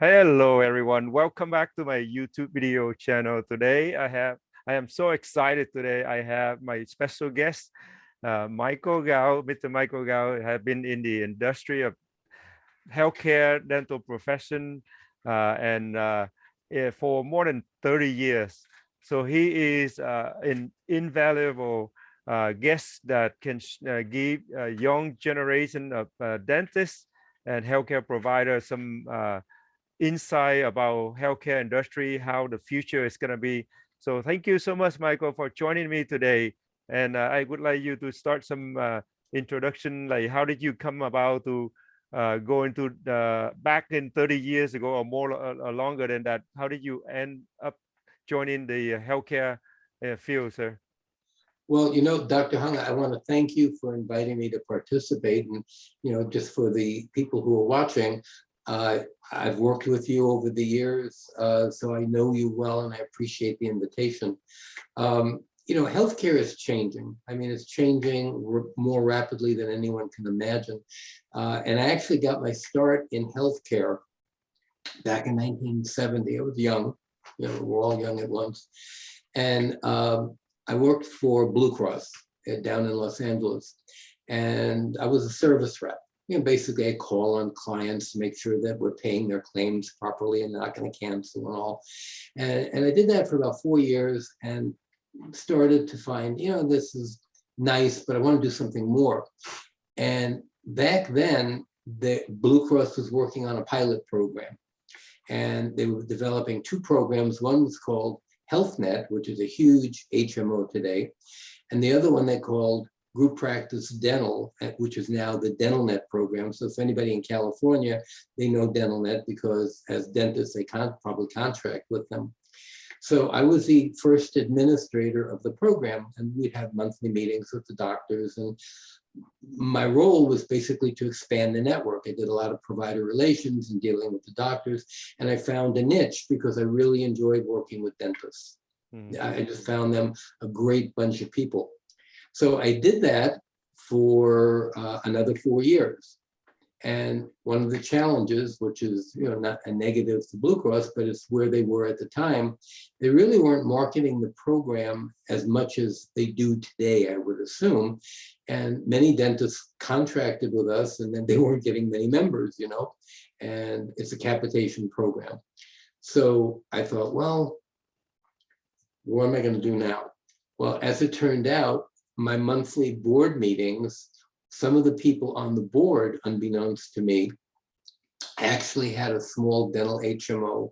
Hello everyone, welcome back to my YouTube video channel. Today I am so excited today. I have my special guest, Michael Gould. Mr. Michael Gould has been in the industry of healthcare, dental profession, and for more than 30 years. So he is an invaluable guest that can give a young generation of dentists and healthcare providers some insight about healthcare industry, how the future is going to be. So thank you so much, Michael, for joining me today. And I would like you to start some introduction, like how did you come about to go into the back in 30 years ago or more or longer than that? How did you end up joining the healthcare field, sir? Well, Dr. Hung, I want to thank you for inviting me to participate. And, just for the people who are watching, I've worked with you over the years, so I know you well, and I appreciate the invitation. Healthcare is changing. I mean, it's changing more rapidly than anyone can imagine. And I actually got my start in healthcare back in 1970. I was young, we're all young at once. And I worked for Blue Cross down in Los Angeles, and I was a service rep. Basically I call on clients to make sure that we're paying their claims properly and not going to cancel and all. And I did that for about 4 years and started to find, this is nice, but I want to do something more. And back then, the Blue Cross was working on a pilot program, and they were developing 2 programs. One was called HealthNet, which is a huge HMO today, and the other one they called Group Practice Dental, which is now the DentalNet program. So if anybody in California, they know DentalNet because as dentists, they can't probably contract with them. So I was the first administrator of the program, and we'd have monthly meetings with the doctors. And my role was basically to expand the network. I did a lot of provider relations and dealing with the doctors, and I found a niche because I really enjoyed working with dentists. I just found them a great bunch of people. So I did that for another 4 years. And one of the challenges, which is not a negative to Blue Cross, but it's where they were at the time, they really weren't marketing the program as much as they do today, I would assume. And many dentists contracted with us, and then they weren't getting many members, and it's a capitation program. So I thought, well, what am I going to do now? Well, as it turned out, my monthly board meetings, some of the people on the board, unbeknownst to me, actually had a small dental HMO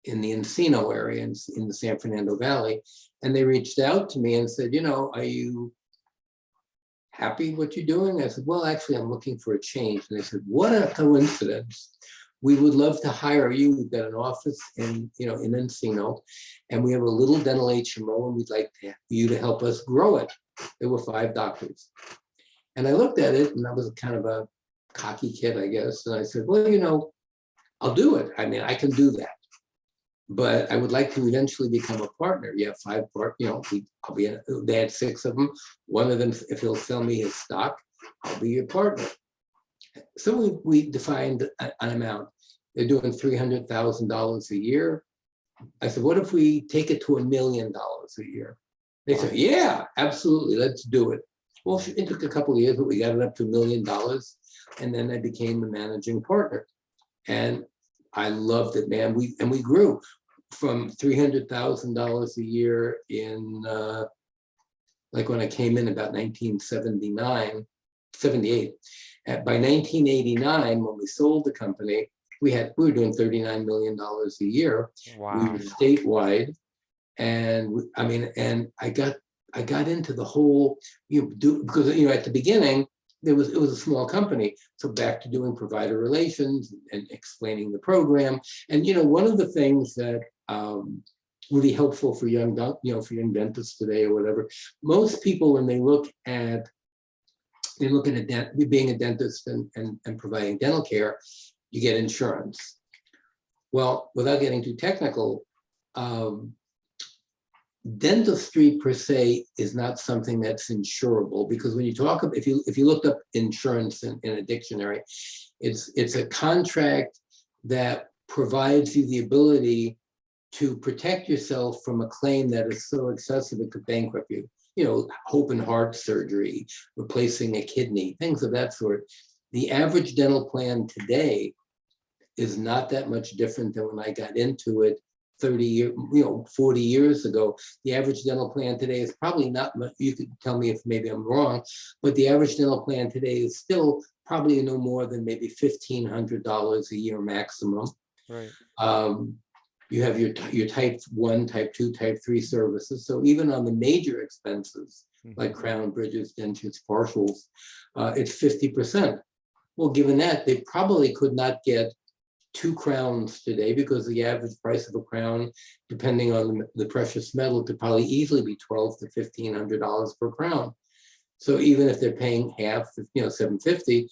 in the Encino area in the San Fernando Valley. And they reached out to me and said, are you happy what you're doing? I said, well, actually, I'm looking for a change. And they said, what a coincidence. We would love to hire you. We've got an office in Encino, and we have a little dental HMO, and we'd like you to help us grow it. There were 5 doctors. And I looked at it, and I was kind of a cocky kid, I guess. And I said, well, I'll do it. I mean, I can do that. But I would like to eventually become a partner. You have 5 partners, they had 6 of them. One of them, if he'll sell me his stock, I'll be your partner. So we defined an amount. They're doing $300,000 a year. I said, what if we take it to $1 million a year? They said, yeah, absolutely, let's do it. Well, it took a couple of years, but we got it up to $1 million. And then I became the managing partner. And I loved it, man. We grew from $300,000 a year in, like when I came in about 1978. By 1989, when we sold the company, we were doing $39 million a year. Wow. We were statewide, and I got into the whole because at the beginning it was a small company, so back to doing provider relations and explaining the program. And one of the things that really helpful for young dentists today or whatever, most people when they look at being a dentist and providing dental care, you get insurance. Well, without getting too technical, dentistry per se is not something that's insurable, because when you talk about, if you looked up insurance in a dictionary, it's a contract that provides you the ability to protect yourself from a claim that is so excessive it could bankrupt you. You know, open heart surgery, replacing a kidney, things of that sort. The average dental plan today is not that much different than when I got into it 40 years ago. The average dental plan today is probably not much. You could tell me if maybe I'm wrong, but the average dental plan today is still probably no more than maybe $1,500 a year maximum. Right. You have your type 1, type 2, type 3 services. So even on the major expenses, like crown, bridges, dentures, partials, it's 50%. Well, given that, they probably could not get 2 crowns today, because the average price of a crown, depending on the precious metal, could probably easily be $1,200 to $1,500 per crown. So even if they're paying half, $750,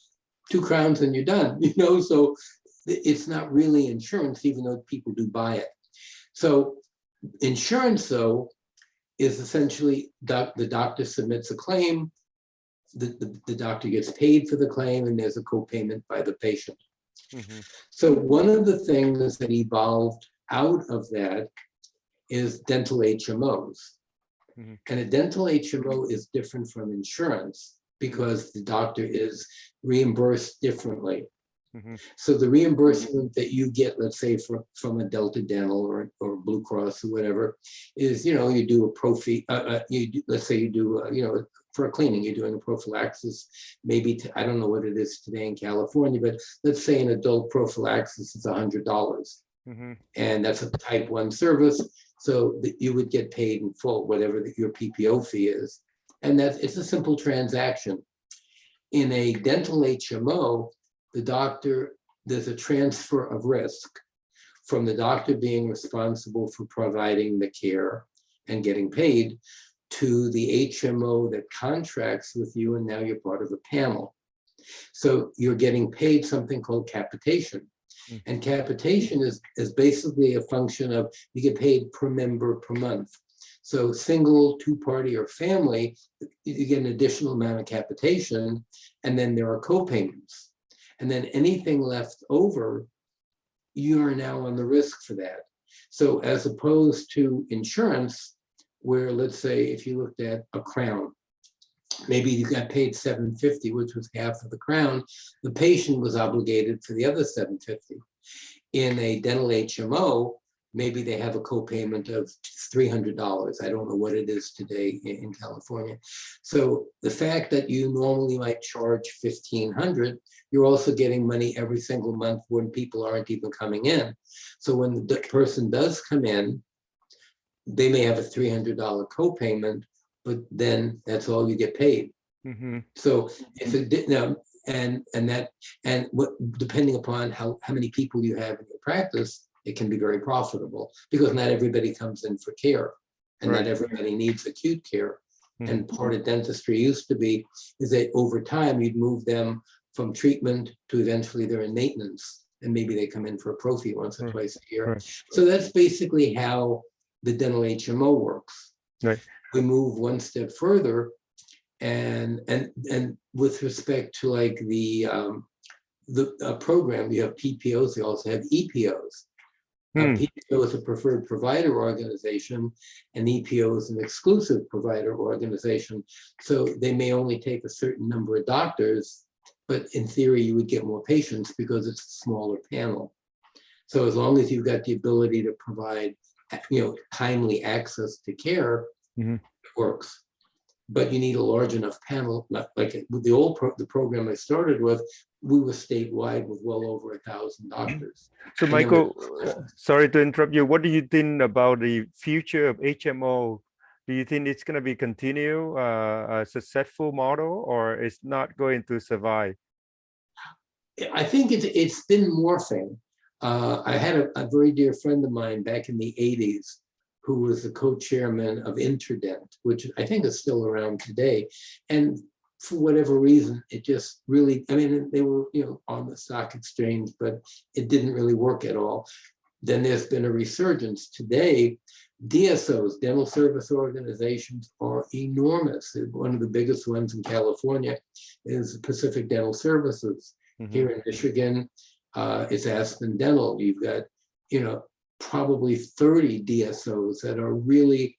2 crowns and you're done. So it's not really insurance, even though people do buy it. So insurance, though, is essentially the doctor submits a claim, the doctor gets paid for the claim, and there's a co-payment by the patient. So one of the things that evolved out of that is dental HMOs. And a dental HMO is different from insurance because the doctor is reimbursed differently. So the reimbursement that you get, let's say from a Delta Dental or Blue Cross or whatever, is you do a prophy. Let's say you do for a cleaning, you're doing a prophylaxis. Maybe I don't know what it is today in California, but let's say an adult prophylaxis is $100, and that's a type 1 service. So that you would get paid in full, whatever your PPO fee is, and it's a simple transaction. In a dental HMO, there's a transfer of risk from the doctor being responsible for providing the care and getting paid to the HMO that contracts with you, and now you're part of a panel. So you're getting paid something called capitation. And capitation is basically a function of you get paid per member per month. So single, 2-party, or family, you get an additional amount of capitation, and then there are co-payments. And then anything left over, you are now on the risk for that. So as opposed to insurance, where let's say if you looked at a crown, maybe you got paid $750, which was half of the crown, the patient was obligated for the other $750. In a dental HMO, maybe they have a co-payment of $300. I don't know what it is today in California. So the fact that you normally might charge $1,500, you're also getting money every single month when people aren't even coming in. So when the person does come in, they may have a $300 co-payment, but then that's all you get paid. So if it didn't, depending upon how many people you have in your practice, it can be very profitable, because not everybody comes in for care, and not everybody needs acute care. And part of dentistry used to be is that over time you'd move them from treatment to eventually they're in maintenance, and maybe they come in for a prophy once or twice a year. So that's basically how the dental HMO works. We move one step further, and with respect to like the program, you have PPOs, they also have EPOs. PPO is a preferred provider organization, and EPO is an exclusive provider organization. So they may only take a certain number of doctors, but in theory, you would get more patients because it's a smaller panel. So as long as you've got the ability to provide, timely access to care, it works. But you need a large enough panel. Like with the program I started with, we were statewide with well over 1,000 doctors. So Michael, sorry to interrupt you. What do you think about the future of HMO? Do you think it's going to be continue a successful model, or it's not going to survive? I think it's been morphing. I had a very dear friend of mine back in the 80s who was the co-chairman of Interdent, which I think is still around today. And for whatever reason, it just really, they were, on the stock exchange, but it didn't really work at all. Then there's been a resurgence. Today, DSOs, dental service organizations, are enormous. One of the biggest ones in California is Pacific Dental Services. Here in Michigan, It's Aspen Dental. You've got, you know, probably 30 DSOs that are really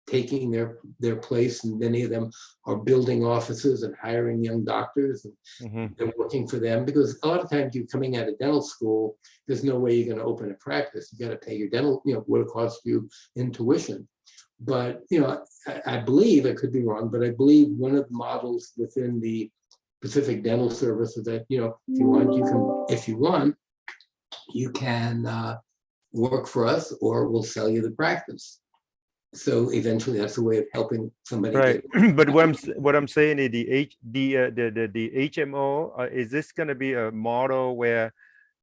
taking their place, and many of them are building offices and hiring young doctors, and Mhm. they're working for them, because a lot of times you're coming out of dental school, there's no way you're going to open a practice. You got to pay your dental, you know, what it costs you in tuition. But, you know, I believe, I could be wrong, but I believe one of the models within the Pacific Dental Service is that, you know, if you want, you can work for us, or we'll sell you the practice. So eventually that's a way of helping somebody Right. get. But what I'm saying is the HMO, is this going to be a model where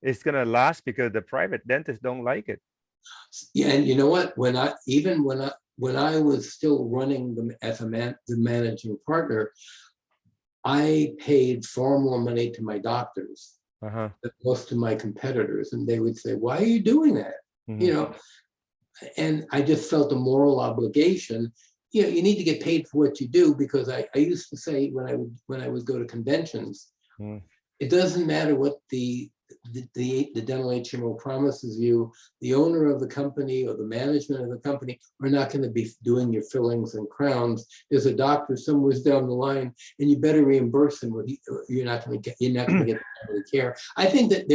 it's going to last because the private dentists don't like it? Yeah, and you know what? When I was still running them as the managing partner, I paid far more money to my doctors Uh-huh. than most of my competitors, and they would say, "Why are you doing that?" You Mhm. know, and I just felt a moral obligation. You know, you need to get paid for what you do, because I used to say when I would go to conventions, Mhm. it doesn't matter what the dental HMO promises you. The owner of the company or the management of the company are not going to be doing your fillings and crowns. There's a doctor somewhere down the line, and you better reimburse him, or you're not going to get the family care. I think that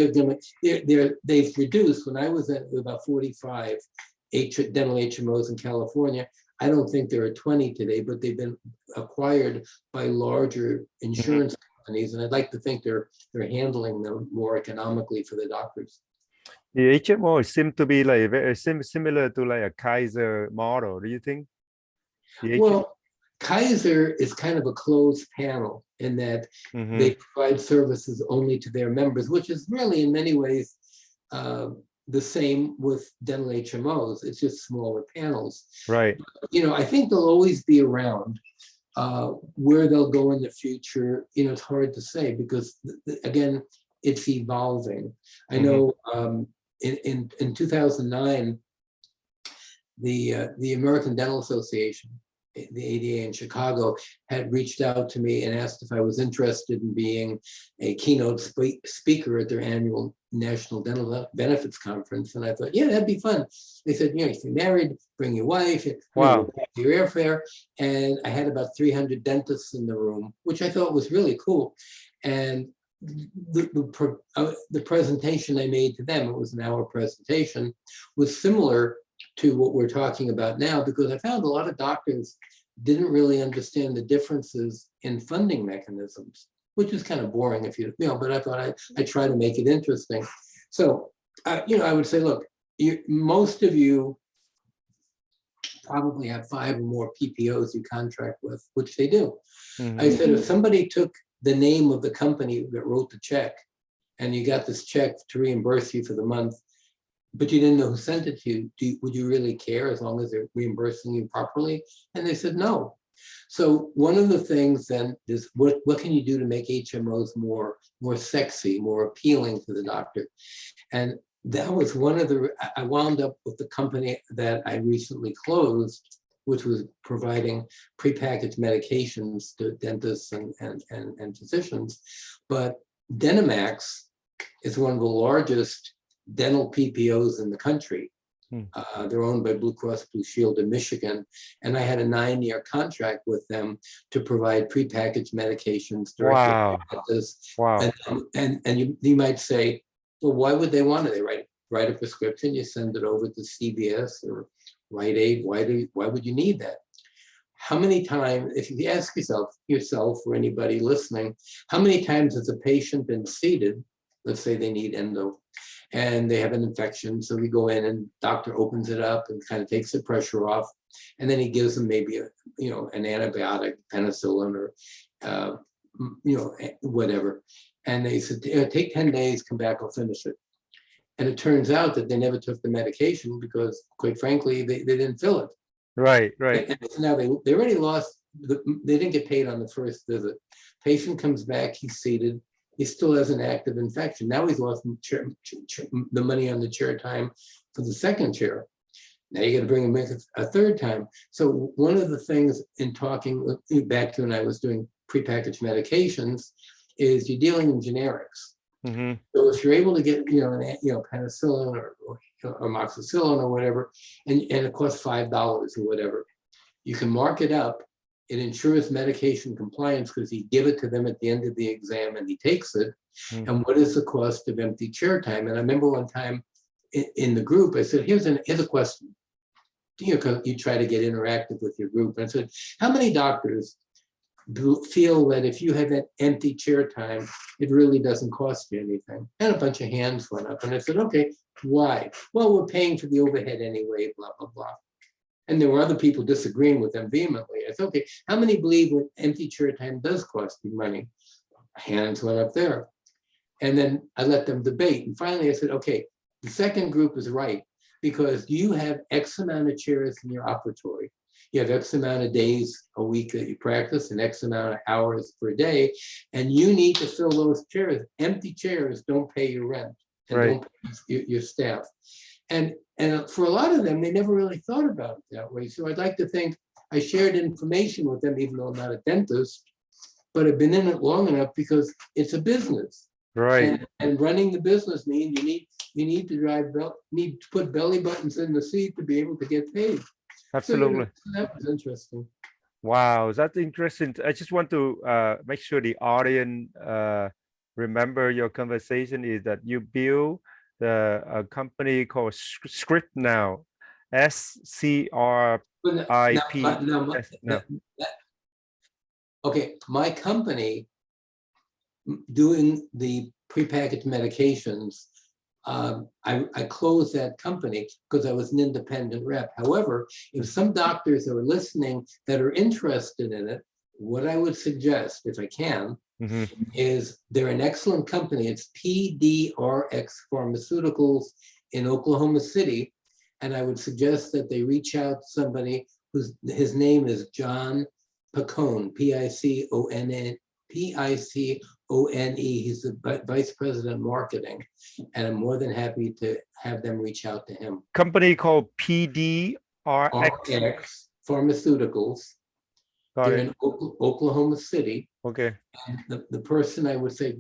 they've reduced. When I was at about 45 dental HMOs in California, I don't think there are 20 today, but they've been acquired by larger Mhm. insurance companies, and I'd like to think they're handling them more economically for the doctors. The HMO seem to be like very similar to like a Kaiser model. Do you think? The H. Well, Kaiser is kind of a closed panel in that Mm-hmm. they provide services only to their members, which is really in many ways uh, the same with dental HMOs. It's just smaller panels. Right. You know, I think they'll always be around. Where they'll go in the future, you know, it's hard to say, because again, it's evolving. I Mm-hmm. know in 2009, the American Dental Association, the ADA in Chicago, had reached out to me and asked if I was interested in being a keynote speaker at their annual National Dental Benefits Conference. And I thought, yeah, that'd be fun. They said, you know, if you're married, bring your wife, you know, we'll Wow. pay for your airfare. And I had about 300 dentists in the room, which I thought was really cool. And the presentation I made to them, it was an hour presentation, was similar to what we're talking about now, because I found a lot of doctors didn't really understand the differences in funding mechanisms, which is kind of boring if you know, but I thought I try to make it interesting. So, you know, I would say, look, most of you probably have 5 or more PPOs you contract with, which they do. I Mm-hmm. said, if somebody took the name of the company that wrote the check, and you got this check to reimburse you for the month, but you didn't know who sent it to you, would you really care as long as they're reimbursing you properly? And they said no. So one of the things then is, what can you do to make HMOs more sexy, more appealing to the doctor? And that was one of the, I wound up with the company that I recently closed, which was providing prepackaged medications to dentists and physicians. But Dentamax is one of the largest dental PPOs in the country. They're owned by Blue Cross Blue Shield in Michigan. And I had a 9-year contract with them to provide prepackaged medications directly to Wow. dentists. Wow. And you might say, well, why would they want it? They write a prescription, you send it over to CVS or Rite Aid. Why would you need that? How many times, if you ask yourself or anybody listening, how many times has a patient been seated? Let's say they need endo and they have an infection. So we go in and doctor opens it up and kind of takes the pressure off. And then he gives them maybe an antibiotic, penicillin, or whatever. And they said, take 10 days, come back, I'll finish it. And it turns out that they never took the medication because, quite frankly, they didn't fill it. Right. Right. And so now they already lost, they didn't get paid on the first visit. Patient comes back, he's seated, he still has an active infection. Now he's lost the money on the chair time for the second chair. Now you got to bring him back a third time. So one of the things in talking back to when I was doing prepackaged medications is you're dealing in generics. Mm-hmm. So if you're able to get, penicillin or amoxicillin or whatever, and it costs $5 or whatever, you can mark it up. It ensures medication compliance because you give it to them at the end of the exam and he takes it. Mm. And what is the cost of empty chair time? And I remember one time in the group, I said, here's a question. You try to get interactive with your group. And I said, how many doctors feel that if you have an empty chair time, it really doesn't cost you anything? And a bunch of hands went up. And I said, okay, why? Well, we're paying for the overhead anyway, blah, blah, blah. And there were other people disagreeing with them vehemently. I said, okay, how many believe when empty chair time does cost you money? Hands went up there. And then I let them debate. And finally I said, okay, the second group is right, because you have X amount of chairs in your operatory. You have X amount of days a week that you practice and X amount of hours per day. And you need to fill those chairs. Empty chairs don't pay your rent and Right. don't pay your staff. And for a lot of them, they never really thought about it that way. So I'd like to think I shared information with them, even though I'm not a dentist, but I've been in it long enough because it's a business. Right. And running the business means you need to put belly buttons in the seat to be able to get paid. Absolutely. So that was interesting. Wow, that's interesting. I just want to make sure the audience remember your conversation is that you build a company called Script Now, SCRIP. Okay, my company doing the prepackaged medications, I closed that company because I was an independent rep. However, if some doctors are listening that are interested in it, what I would suggest, if I can, is they're an excellent company. It's PDRX Pharmaceuticals in Oklahoma City. And I would suggest that they reach out to somebody his name is John Picone, Picone. He's the vice president of marketing, and I'm more than happy to have them reach out to him. Company called PDRX Pharmaceuticals. They're in Oklahoma City. Okay. And the person I would say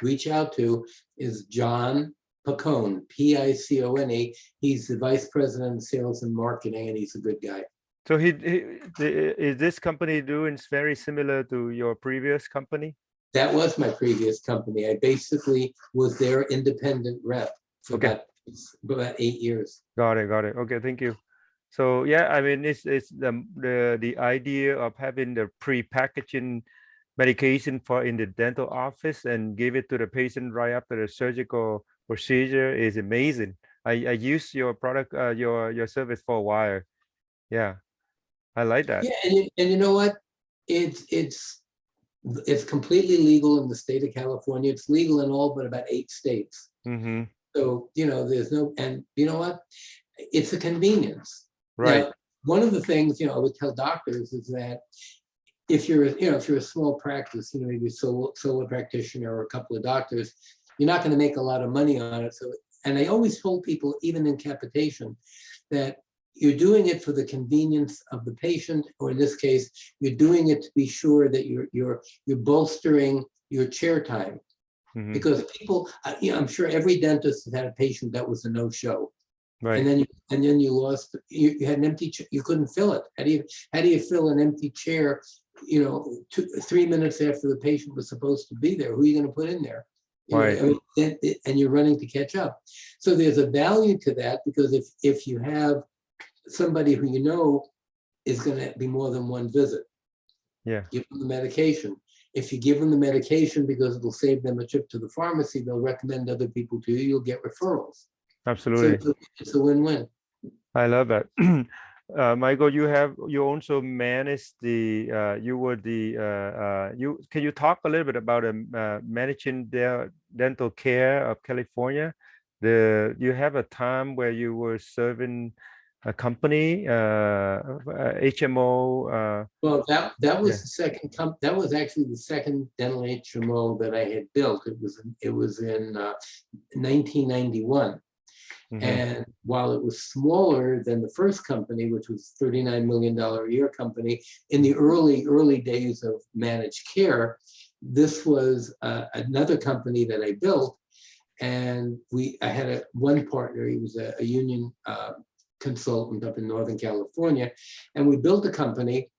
reach out to is John Picone, Picone. He's the vice president of sales and marketing, and he's a good guy. So is this company doing very similar to your previous company? That was my previous company. I basically was their independent rep for about 8 years. Got it. Okay, thank you. So yeah, I mean, it's the idea of having the pre-packaging medication for in the dental office and give it to the patient right after the surgical procedure is amazing. I used your product, your service for a while. Yeah, I like that. Yeah, and you know what? It's completely legal in the state of California. It's legal in all but about 8 states. So there's no, and you know what? It's a convenience. Right. Now, one of the things I would tell doctors is that if you're a small practice, maybe a solo practitioner or a couple of doctors, you're not going to make a lot of money on it. So, and I always told people, even in capitation, that you're doing it for the convenience of the patient, or in this case, you're doing it to be sure that you're bolstering your chair time. Because people, I'm sure every dentist has had a patient that was a no-show. Right. And then you lost. You had an empty chair. You couldn't fill it. How do you fill an empty chair? 3 minutes after the patient was supposed to be there. Who are you going to put in there? Right. And you're running to catch up. So there's a value to that, because if you have somebody who is going to be more than one visit, give them the medication. If you give them the medication because it'll save them a trip to the pharmacy, they'll recommend other people to you. You'll get referrals. Absolutely. So it's a win-win. I love that. Michael, you also managed can you talk a little bit about managing the dental care of California? You have a time where you were serving a company, HMO. Well, that was the second that was actually the second dental HMO that I had built. It was in 1991. And while it was smaller than the first company, which was $39 million a year company, in the early days of managed care, this was another company that I built, and I had one partner. He was a union consultant up in Northern California, and we built a company,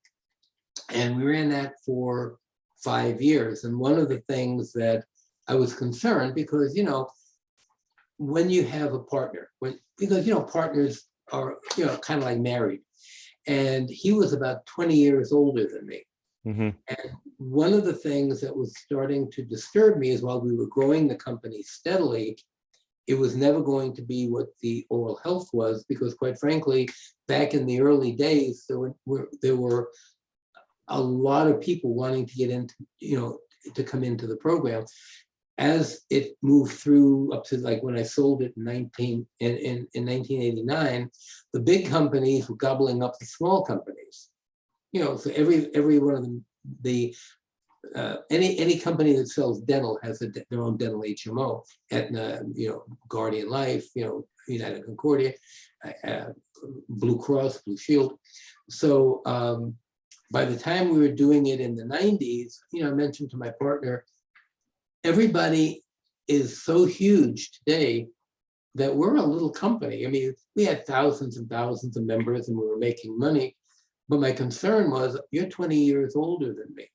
and we ran that for 5 years. And one of the things that I was concerned, because when you have a partner, because partners are kind of like married, and he was about 20 years older than me. Mhm. And one of the things that was starting to disturb me is while we were growing the company steadily, it was never going to be what the oral health was, because quite frankly, back in the early days, there were a lot of people wanting to get into, to come into the program. As it moved through up to like when I sold it in 1989, the big companies were gobbling up the small companies. So every one of them, any company that sells dental has their own dental HMO. Aetna, Guardian Life, United Concordia, Blue Cross, Blue Shield. So by the time we were doing it in the 90s, I mentioned to my partner, everybody is so huge today that we're a little company. I mean, we had thousands and thousands of members and we were making money. But my concern was, you're 20 years older than me.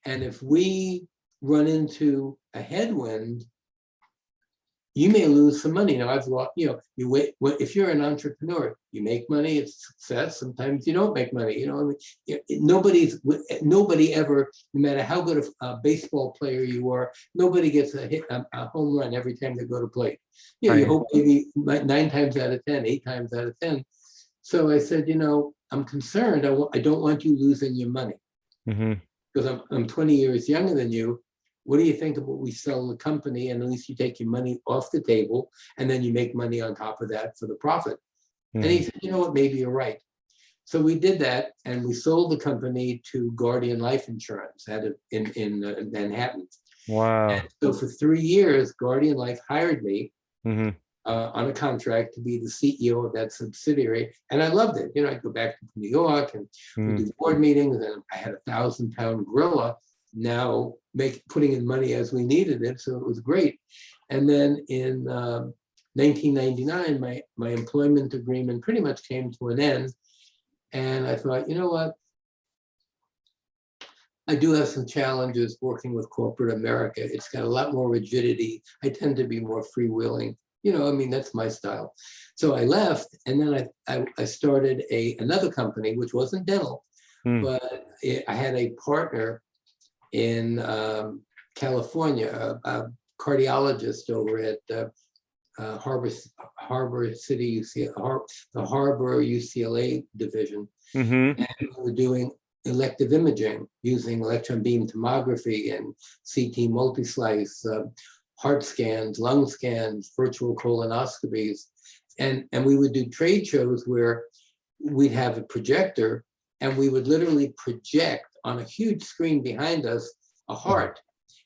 And if we run into a headwind, you may lose some money. Now, I've lost, if you're an entrepreneur, you make money, it's success. Sometimes you don't make money. Nobody ever, no matter how good a baseball player you are, nobody gets a home run every time they go to play. Right. You hope maybe 9 times out of 10, 8 times out of 10. So I said, I'm concerned. I don't want you losing your money, because I'm 20 years younger than you. What do you think about we sell the company, and at least you take your money off the table, and then you make money on top of that for the profit? And he said, you know what, maybe you're right. So we did that, and we sold the company to Guardian Life Insurance in Manhattan. Wow. And so for 3 years, Guardian Life hired me on a contract to be the CEO of that subsidiary. And I loved it. I'd go back to New York and we'd do board meetings, and I had a 1,000-pound gorilla now putting in money as we needed it. So it was great. And then in 1999, my employment agreement pretty much came to an end. And I thought, you know what? I do have some challenges working with corporate America. It's got a lot more rigidity. I tend to be more freewheeling. That's my style. So I left, and then I started another company, which wasn't dental, but I had a partner in California, a cardiologist over at Harbor City, the Harbor UCLA division. And we were doing elective imaging using electron beam tomography and CT multislice, heart scans, lung scans, virtual colonoscopies. And we would do trade shows where we'd have a projector, and we would literally project on a huge screen behind us a heart.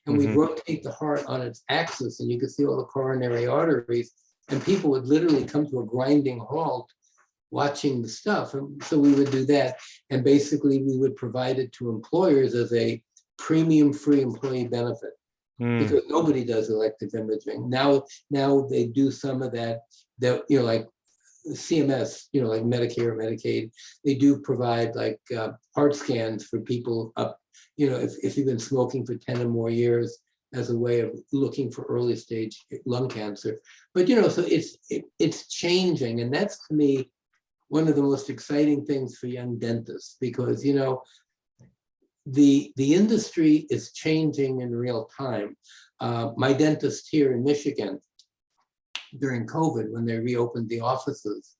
And we'd rotate the heart on its axis, and you could see all the coronary arteries, and people would literally come to a grinding halt watching the stuff. And so we would do that. And basically we would provide it to employers as a premium free employee benefit. Because nobody does elective imaging. Now they do some of that, like CMS, like Medicare, Medicaid, they do provide like heart scans for people up, if you've been smoking for 10 or more years, as a way of looking for early stage lung cancer. But, so it's changing. And that's, to me, one of the most exciting things for young dentists, because, the industry is changing in real time. My dentist here in Michigan, during COVID, when they reopened the offices,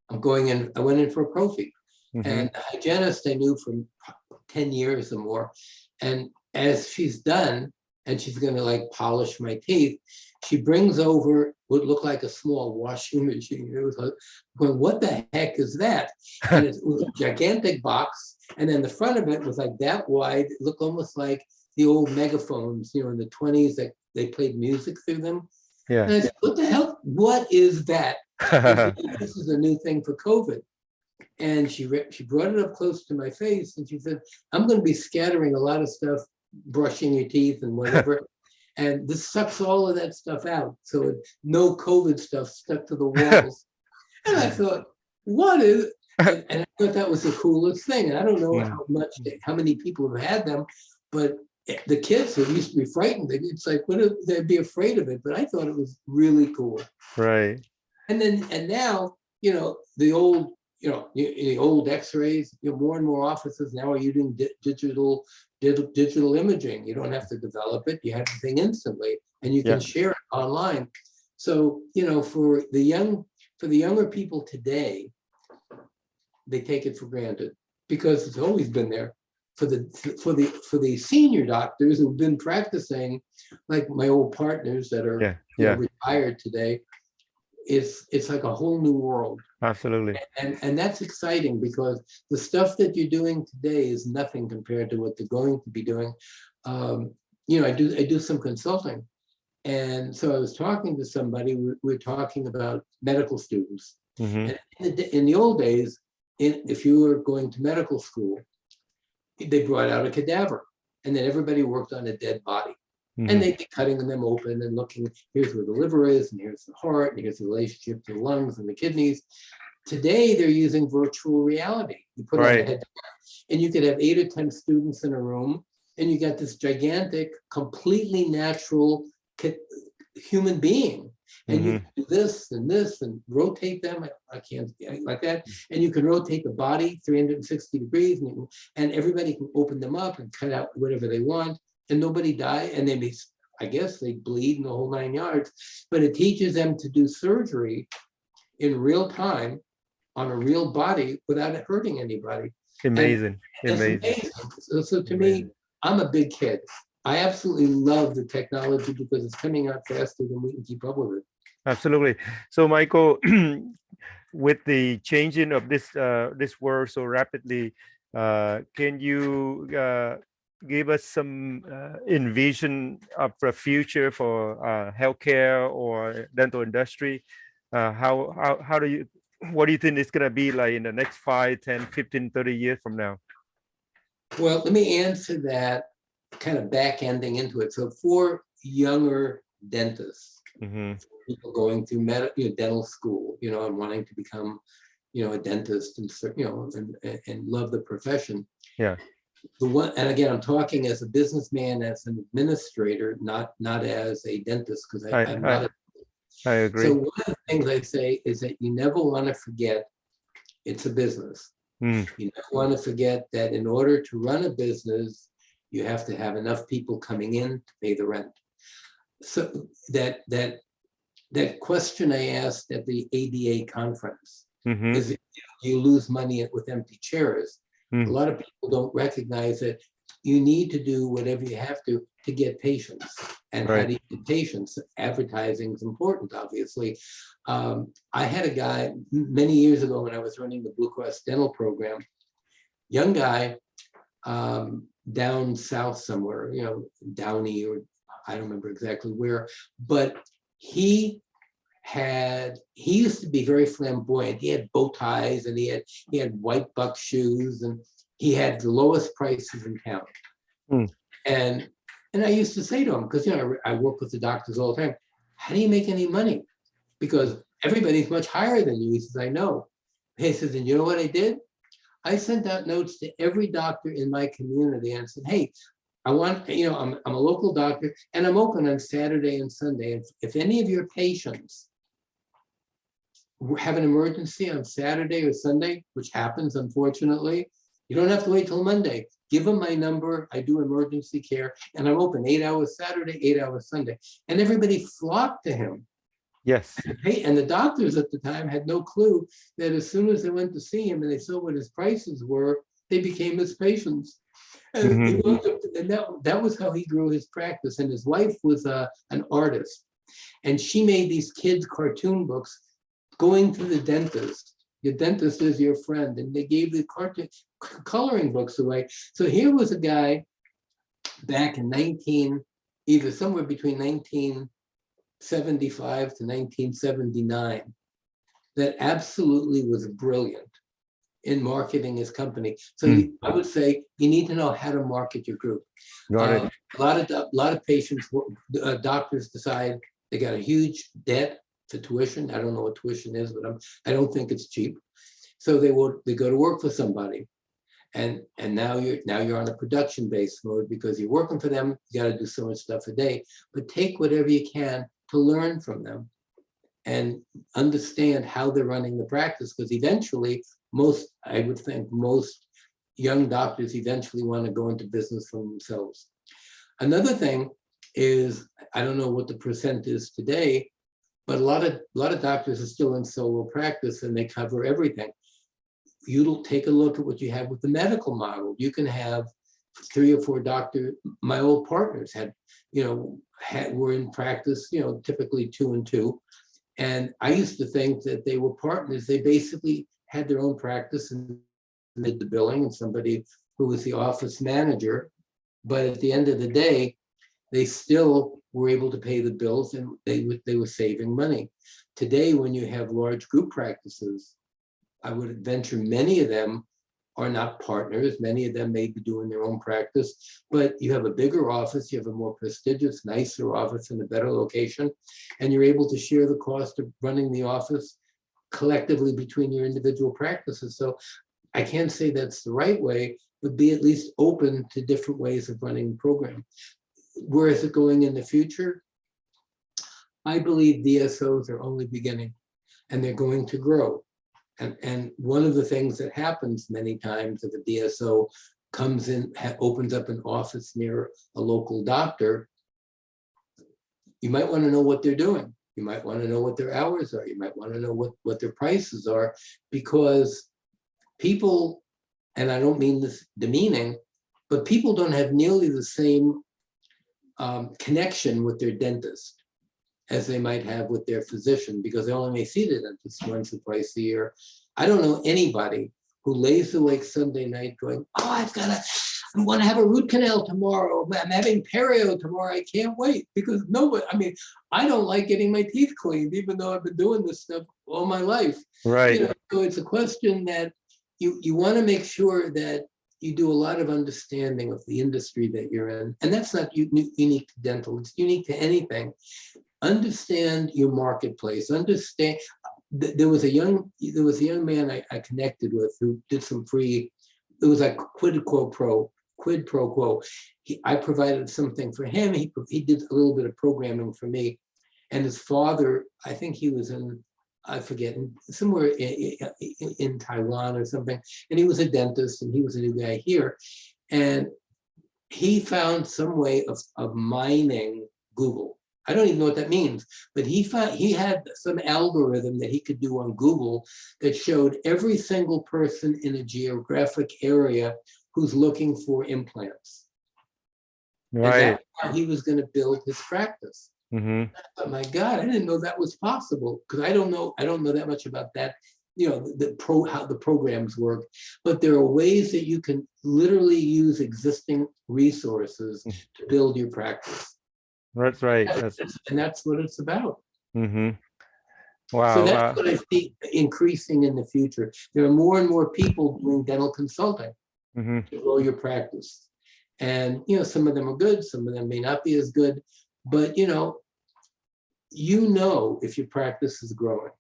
I went in for a prophy. And the hygienist I knew for 10 years or more. And as she's done, and she's going to like polish my teeth, she brings over what looked like a small washing machine. It was like, going, what the heck is that? And it was a gigantic box. And then the front of it was like that wide. It looked almost like the old megaphones, in the 20s that they played music through them. Yeah. And I said, what the hell? What is that? And she said, this is a new thing for COVID. And she brought it up close to my face, and she said, I'm going to be scattering a lot of stuff brushing your teeth and whatever. And this sucks all of that stuff out. So no COVID stuff stuck to the walls. And I thought, what is, and I thought that was the coolest thing. And I don't know how many people have had them, but the kids who used to be frightened, it's like, they'd be afraid of it. But I thought it was really cool. Right. And now, the old X-rays, more and more offices now are using digital imaging. You don't have to develop it; you have the thing instantly, and you can share it online. So, for the younger people today, they take it for granted because it's always been there. For the senior doctors who've been practicing, like my old partners that are retired today, it's like a whole new world. Absolutely. And that's exciting because the stuff that you're doing today is nothing compared to what they're going to be doing. I do some consulting. And so I was talking to somebody, we're talking about medical students. And in the old days, if you were going to medical school, they brought out a cadaver and then everybody worked on a dead body. And they'd be cutting them open and looking, here's where the liver is, and here's the heart, and here's the relationship to the lungs and the kidneys. Today, they're using virtual reality. You put on a head, and you could have 8 or 10 students in a room, and you got this gigantic, completely natural human being. And you do this and rotate them. I can't like that. And you can rotate the body 360 degrees, and everybody can open them up and cut out whatever they want. And nobody die, and I guess they bleed in the whole 9 yards, but it teaches them to do surgery in real time on a real body without it hurting anybody. Amazing. Amazing. So to me, I'm a big kid. I absolutely love the technology because it's coming out faster than we can keep up with it. Absolutely. So Michael, with the changing of this world so rapidly, can you give us some envision of the future for healthcare or dental industry? What do you think it's going to be like in the next 5, 10, 15, 30 years from now? Well, let me answer that kind of back ending into it. So for younger dentists, people going through dental school, and wanting to become, a dentist and love the profession. Yeah. And again, I'm talking as a businessman, as an administrator, not as a dentist, because I'm not. I agree. So one of the things I say is that you never want to forget it's a business. You never want to forget that in order to run a business, you have to have enough people coming in to pay the rent. So that question I asked at the ADA conference is, you lose money with empty chairs. A lot of people don't recognize that you need to do whatever you have to get patients. And how do you get patients? Advertising is important, obviously. I had a guy many years ago when I was running the Blue Cross dental program, young guy, down south somewhere, Downey, or I don't remember exactly where, but he used to be very flamboyant. He had bow ties and he had white buck shoes, and he had the lowest prices in town. And I used to say to him, because I work with the doctors all the time, how do you make any money? Because everybody's much higher than you. He says, I know. He says, and you know what I did? I sent out notes to every doctor in my community and said, hey, I want, I'm a local doctor and I'm open on Saturday and Sunday. If any of your patients have an emergency on Saturday or Sunday, which happens, unfortunately, you don't have to wait till Monday. Give them my number. I do emergency care, and I'm open 8 hours Saturday, 8 hours Sunday. And everybody flocked to him. Yes. And the doctors at the time had no clue that as soon as they went to see him and they saw what his prices were, they became his patients. And, and that was how he grew his practice. And his wife was an artist. And she made these kids' cartoon books going to the dentist. Your dentist is your friend. And they gave the coloring books away. So here was a guy back in either somewhere between 1975 to 1979 that absolutely was brilliant. in marketing his company. So I would say you need to know how to market your group. Got it. A lot of patients, doctors decide they got a huge debt for tuition. I don't know what tuition is, but I don't think it's cheap. So they go to work for somebody, and now you're on a production-based mode because you're working for them. You got to do so much stuff a day, but take whatever you can to learn from them and understand how they're running the practice, because eventually I would think most young doctors eventually want to go into business for themselves. Another thing is, I don't know what the percent is today, but a lot of doctors are still in solo practice and they cover everything. You'll take a look at what you have with the medical model. You can have 3 or 4 doctors. My old partners were in practice, typically 2 and 2. And I used to think that they were partners. They basically had their own practice and did the billing, and somebody who was the office manager. But at the end of the day, they still were able to pay the bills, and they were saving money. Today, when you have large group practices, I would venture many of them are not partners. Many of them may be doing their own practice, but you have a bigger office, you have a more prestigious, nicer office in a better location, and you're able to share the cost of running the office collectively between your individual practices. So I can't say that's the right way, but be at least open to different ways of running the program. Where is it going in the future? I believe DSOs are only beginning, and they're going to grow. And one of the things that happens many times if a DSO comes in, opens up an office near a local doctor, you might want to know what they're doing. You might want to know what their hours are. You might want to know what their prices are, because people, and I don't mean this demeaning, but people don't have nearly the same connection with their dentist as they might have with their physician, because they only may see the dentist once or twice a year. I don't know anybody who lays awake Sunday night going, oh, I want to have a root canal tomorrow. I'm having perio tomorrow. I can't wait. Because nobody, I don't like getting my teeth cleaned, even though I've been doing this stuff all my life. Right. So it's a question that you want to make sure that you do a lot of understanding of the industry that you're in. And that's not unique to dental. It's unique to anything. Understand your marketplace. Understand. There was a young man I connected with who did some free. It was like quid pro quo. I provided something for him. He did a little bit of programming for me, and his father, I think he was in, I forget, somewhere in Taiwan or something. And he was a dentist, and he was a new guy here, and he found some way of mining Google. I don't even know what that means, but he had some algorithm that he could do on Google that showed every single person in a geographic area who's looking for implants. Right. And that's how he was going to build his practice. Mm-hmm. Oh my God, I didn't know that was possible, because I don't know that much about that, how the programs work. But there are ways that you can literally use existing resources to build your practice. That's right. And that's what it's about. Mm-hmm. Wow. So that's what I see increasing in the future. There are more and more people doing dental consulting to grow your practice. And, some of them are good, some of them may not be as good, but, if your practice is growing,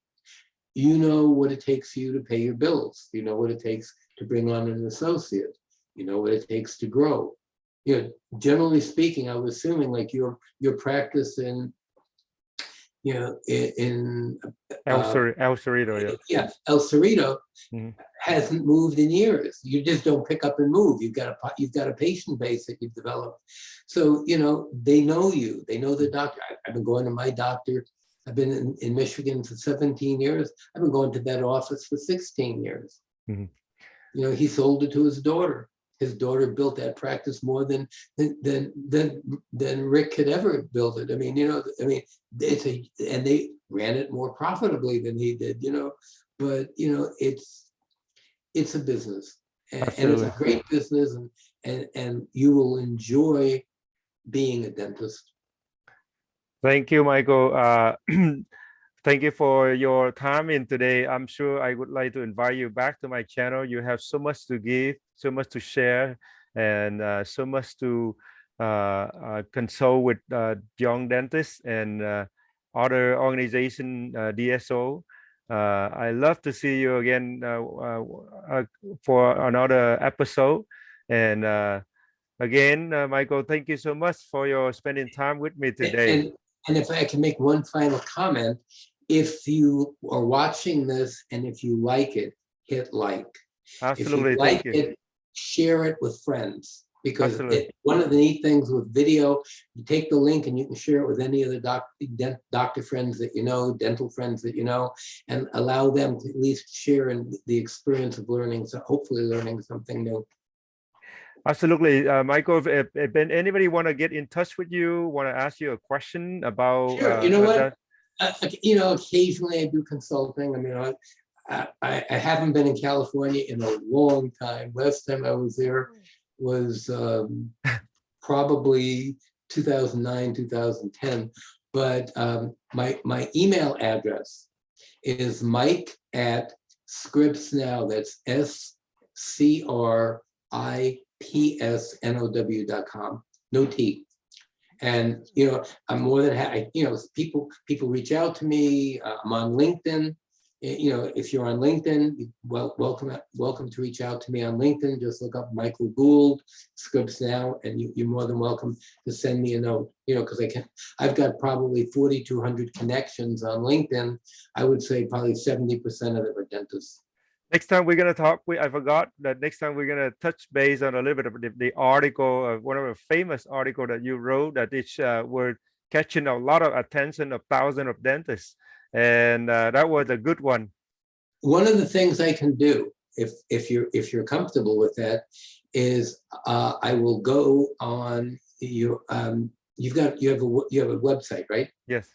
what it takes for you to pay your bills, what it takes to bring on an associate, what it takes to grow. Generally speaking, I was assuming like your practice in El Cerrito. Yeah, El Cerrito hasn't moved in years. You just don't pick up and move. You've got a patient base that you've developed. So they know you. They know the doctor. I've been going to my doctor. I've been in Michigan for 17 years. I've been going to that office for 16 years. Mm-hmm. He sold it to his daughter. His daughter built that practice more than Rick could ever build it. And they ran it more profitably than he did, but it's a business, and it's a great business, and you will enjoy being a dentist. Thank you, Michael. Thank you for your time in today. I'm sure I would like to invite you back to my channel. You have so much to give, so much to share, and so much to consult with young dentists and other organization DSO. I love to see you again for another episode. And again, Michael, thank you so much for your spending time with me today. And if I can make one final comment, if you are watching this and if you like it, hit like. If you Absolutely, like thank you. it, share it with friends, because Absolutely. one of the neat things with video, you take the link and you can share it with any of the doctor friends that you know, dental friends that you know, and allow them to at least share in the experience of learning, so hopefully learning something new. Absolutely, Michael. If anybody want to get in touch with you, want to ask you a question about, Sure, you know what? You know, occasionally I do consulting. I mean, I haven't been in California in a long time. Last time I was there was probably 2009, 2010. But my email address is mike@scriptsnow. That's SCRIPSNOW.com. No T. And you know, I'm more than happy. You know, people reach out to me. I'm on LinkedIn. You know, if you're on LinkedIn, welcome to reach out to me on LinkedIn. Just look up Michael Gould, Scripts Now, and you're more than welcome to send me a note. You know, because I've got probably 4,200 connections on LinkedIn. I would say probably 70% of them are dentists. Next time we're gonna talk. I forgot that next time we're gonna touch base on a little bit of the article, one of the famous article that you wrote that it's were catching a lot of attention of thousands of dentists, and that was a good one. One of the things I can do, if you're comfortable with that, is I will go on your you have a website, right? Yes.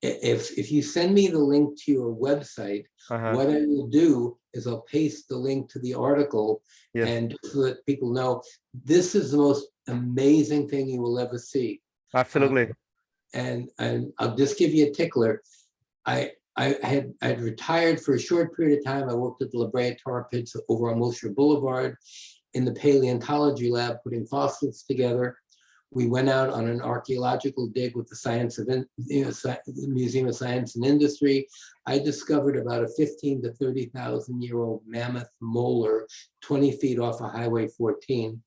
If you send me the link to your website, what I will do is I'll paste the link to the article, Yes. and so that people know this is the most amazing thing you will ever see. Absolutely. And I'll just give you a tickler. I had retired for a short period of time. I worked at the La Brea Tar Pits over on Wilshire Boulevard in the paleontology lab, putting fossils together. We went out on an archaeological dig with the Museum of Science and Industry. I discovered about a 15 to 30,000-year-old mammoth molar, 20 feet off of Highway 14.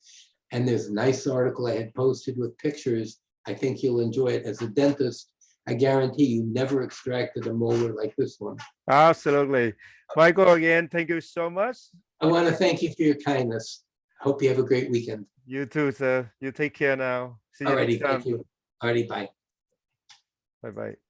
And there's a nice article I had posted with pictures. I think you'll enjoy it. As a dentist, I guarantee you never extracted a molar like this one. Absolutely. Michael, again, thank you so much. I want to thank you for your kindness. Hope you have a great weekend. You too, sir. You take care now. See you Alrighty, next time. thank you. Alrighty, bye. Bye-bye.